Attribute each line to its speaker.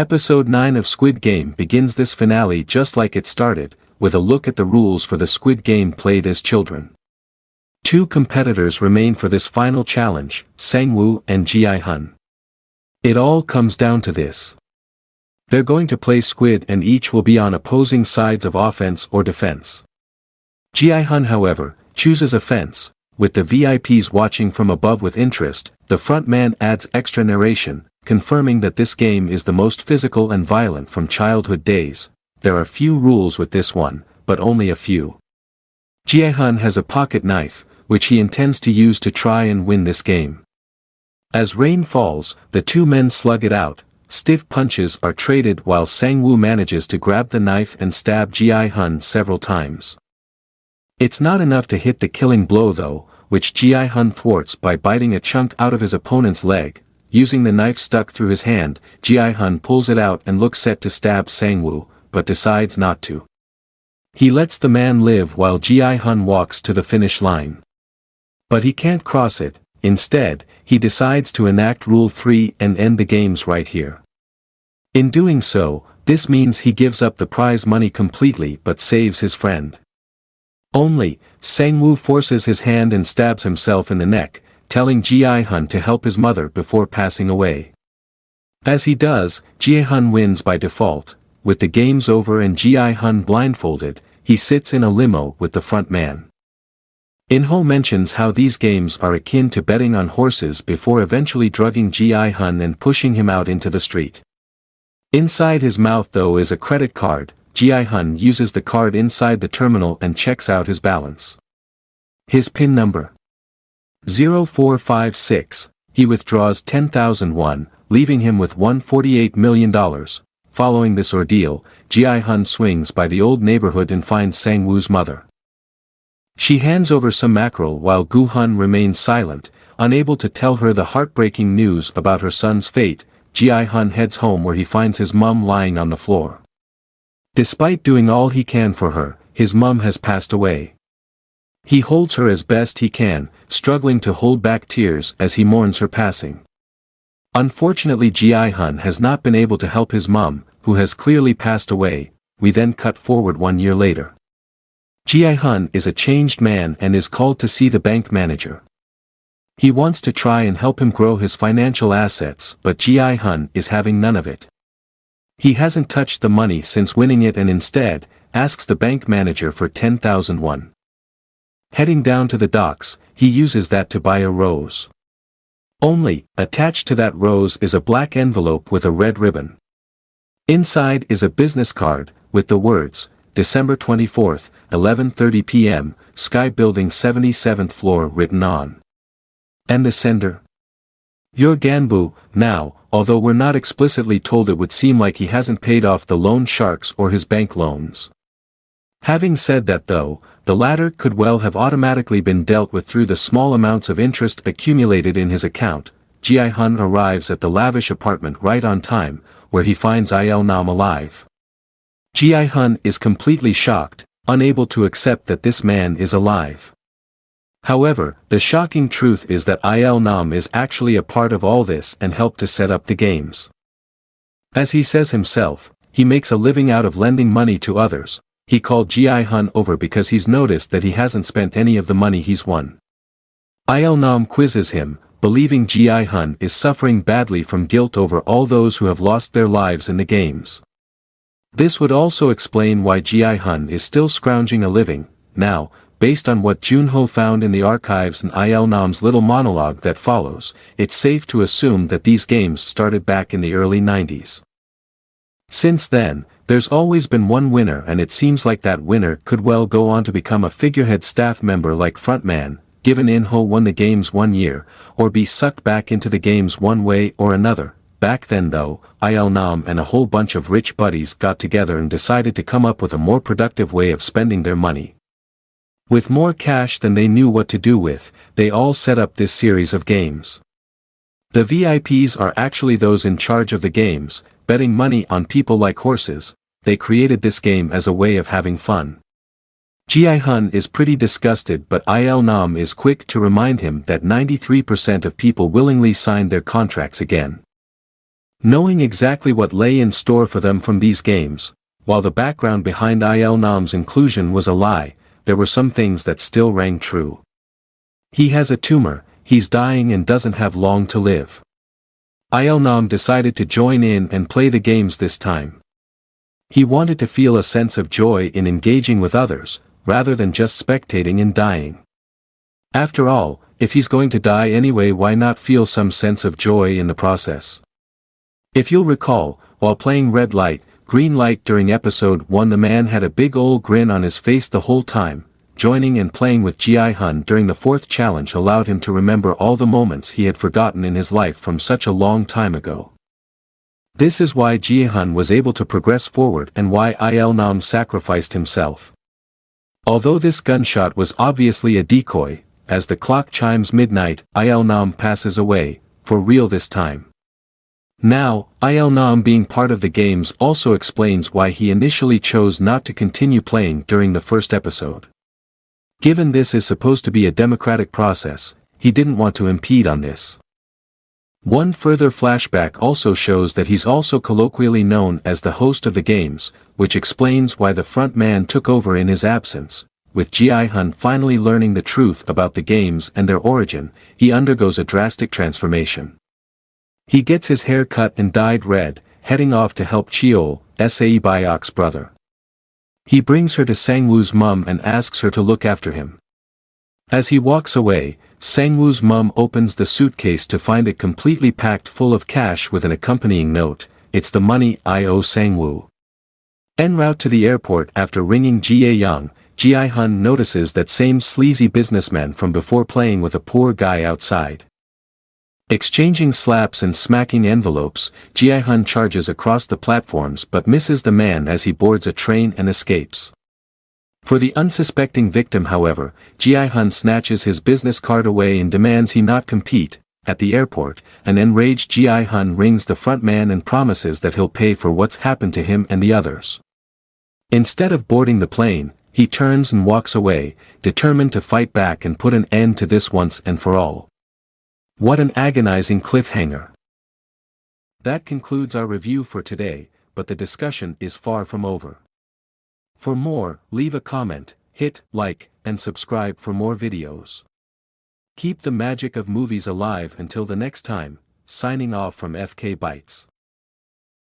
Speaker 1: Episode 9 of Squid Game begins this finale just like it started, with a look at the rules for the Squid Game played as children. Two competitors remain for this final challenge, Sang-woo and Ji-hun. It all comes down to this. They're going to play Squid and each will be on opposing sides of offense or defense. Ji-hun, however, chooses offense. With the VIPs watching from above with interest, the front man adds extra narration, confirming that this game is the most physical and violent from childhood days. There are few rules with this one, but only a few. Ji-hun has a pocket knife, which he intends to use to try and win this game. As rain falls, the two men slug it out. Stiff punches are traded while Sang-woo manages to grab the knife and stab Ji-hun several times. It's not enough to hit the killing blow though, which Ji-hun thwarts by biting a chunk out of his opponent's leg. Using the knife stuck through his hand, Ji-hun pulls it out and looks set to stab Sang-woo, but decides not to. He lets the man live while Ji-hun walks to the finish line. But he can't cross it. Instead, he decides to enact Rule 3 and end the games right here. In doing so, this means he gives up the prize money completely but saves his friend. Only, Sang-woo forces his hand and stabs himself in the neck, telling Ji-hun to help his mother before passing away. As he does, Ji-hun wins by default. With the games over and Ji-hun blindfolded, he sits in a limo with the front man. In-ho mentions how these games are akin to betting on horses before eventually drugging Ji-hun and pushing him out into the street. Inside his mouth though is a credit card. Ji-hun uses the card inside the terminal and checks out his balance. His PIN number 0456, he withdraws 10,000 won, leaving him with $148 million. Following this ordeal, Ji-hun swings by the old neighborhood and finds Sang-woo's mother. She hands over some mackerel while Gu-hun remains silent, unable to tell her the heartbreaking news about her son's fate. Ji-hun heads home where he finds his mum lying on the floor. Despite doing all he can for her, his mum has passed away. He holds her as best he can, struggling to hold back tears as he mourns her passing. Unfortunately, Ji-hun has not been able to help his mum, who has clearly passed away. We then cut forward 1 year later. Ji-hun is a changed man and is called to see the bank manager. He wants to try and help him grow his financial assets, but Ji-hun is having none of it. He hasn't touched the money since winning it and instead, asks the bank manager for 10,000 won. Heading down to the docks, he uses that to buy a rose. Only, attached to that rose is a black envelope with a red ribbon. Inside is a business card, with the words, December 24th, 11:30 p.m., Sky Building 77th floor written on. And the sender? Your Ganbu. Now, although we're not explicitly told, it would seem like he hasn't paid off the loan sharks or his bank loans. Having said that though, the latter could well have automatically been dealt with through the small amounts of interest accumulated in his account. Ji-hun arrives at the lavish apartment right on time, where he finds Il-nam alive. Ji-hun is completely shocked, unable to accept that this man is alive. However, the shocking truth is that Il-nam is actually a part of all this and helped to set up the games. As he says himself, he makes a living out of lending money to others. He called Ji-hun over because he's noticed that he hasn't spent any of the money he's won. Il-nam quizzes him, believing Ji-hun is suffering badly from guilt over all those who have lost their lives in the games. This would also explain why Ji-hun is still scrounging a living. Now, based on what Junho found in the archives and Il-nam's little monologue that follows, it's safe to assume that these games started back in the early 90s. Since then, there's always been one winner, and it seems like that winner could well go on to become a figurehead staff member like Frontman, given In-ho won the games 1 year, or be sucked back into the games one way or another. Back then though, Il-nam and a whole bunch of rich buddies got together and decided to come up with a more productive way of spending their money. With more cash than they knew what to do with, they all set up this series of games. The VIPs are actually those in charge of the games, betting money on people like horses. They created this game as a way of having fun. Ji-hun is pretty disgusted, but Il-nam is quick to remind him that 93% of people willingly signed their contracts again. Knowing exactly what lay in store for them from these games, while the background behind Il-nam's inclusion was a lie, there were some things that still rang true. He has a tumor, he's dying and doesn't have long to live. Il-nam decided to join in and play the games this time. He wanted to feel a sense of joy in engaging with others, rather than just spectating and dying. After all, if he's going to die anyway, why not feel some sense of joy in the process? If you'll recall, while playing red light, green light during episode 1, the man had a big ol' grin on his face the whole time. Joining and playing with Ji-hun during the 4th challenge allowed him to remember all the moments he had forgotten in his life from such a long time ago. This is why Ji-hun was able to progress forward and why Il-nam sacrificed himself. Although this gunshot was obviously a decoy, as the clock chimes midnight, Il-nam passes away, for real this time. Now, Il-nam being part of the games also explains why he initially chose not to continue playing during the first episode. Given this is supposed to be a democratic process, he didn't want to impede on this. One further flashback also shows that he's also colloquially known as the host of the games, which explains why the front man took over in his absence. With Ji-hun finally learning the truth about the games and their origin, he undergoes a drastic transformation. He gets his hair cut and dyed red, heading off to help Cheol, Sae-byok's brother. He brings her to Sang-woo's mum and asks her to look after him. As he walks away, Sang-woo's mum opens the suitcase to find it completely packed full of cash with an accompanying note. It's the money I owe Sang-woo. En route to the airport after ringing Ji-young, Ji-hun notices that same sleazy businessman from before playing with a poor guy outside. Exchanging slaps and smacking envelopes, Ji-hun charges across the platforms but misses the man as he boards a train and escapes. For the unsuspecting victim, however, Ji-hun snatches his business card away and demands he not compete. At the airport, an enraged Ji-hun rings the front man and promises that he'll pay for what's happened to him and the others. Instead of boarding the plane, he turns and walks away, determined to fight back and put an end to this once and for all. What an agonizing cliffhanger. That concludes our review for today, but the discussion is far from over. For more, leave a comment, hit like, and subscribe for more videos. Keep the magic of movies alive until the next time, signing off from FK Bytes.